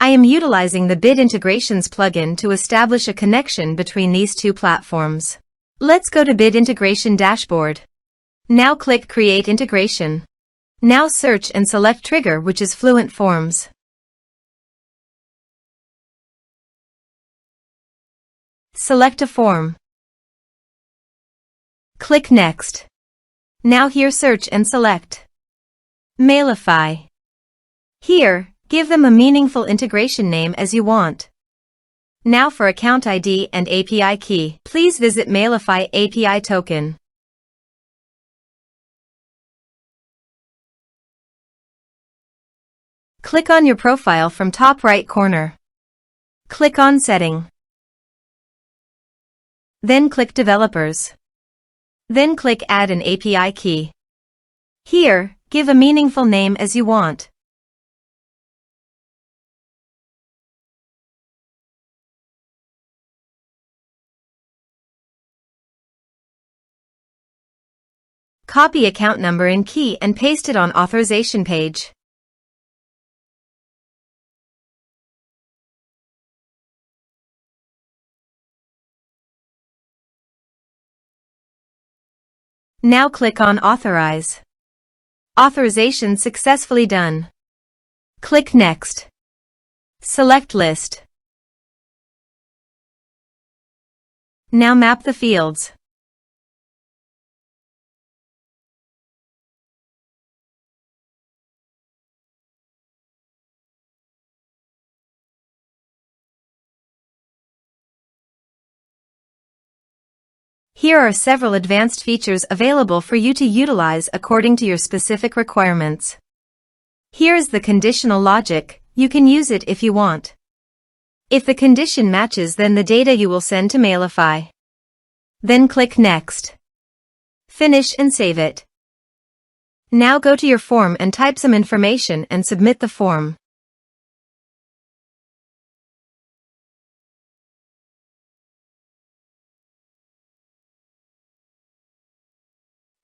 I am utilizing the Bid Integrations plugin to establish a connection between these two platforms. Let's go to Bid Integration Dashboard. Now click Create Integration. Now search and select trigger, which is Fluent Forms. Select a form. Click Next. Now here search and select Mailify. Here, give them a meaningful integration name as you want. Now for account ID and API key, please visit Mailify API token. Click on your profile from top right corner. Click on Setting. Then click Developers. Then click Add an API key. Here, give a meaningful name as you want. Copy account number and key and paste it on authorization page. Now click on Authorize. Authorization successfully done. Click Next. Select List. Now map the fields. Here are several advanced features available for you to utilize according to your specific requirements. Here is the conditional logic. You can use it if you want. If the condition matches, then the data you will send to Mailify. Then click Next. Finish and save it. Now go to your form and type some information and submit the form.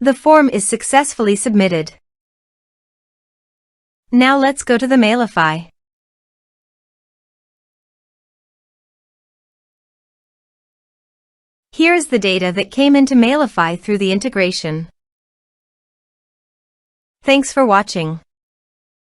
The form is successfully submitted. Now let's go to the Mailify. Here is the data that came into Mailify through the integration. Thanks for watching.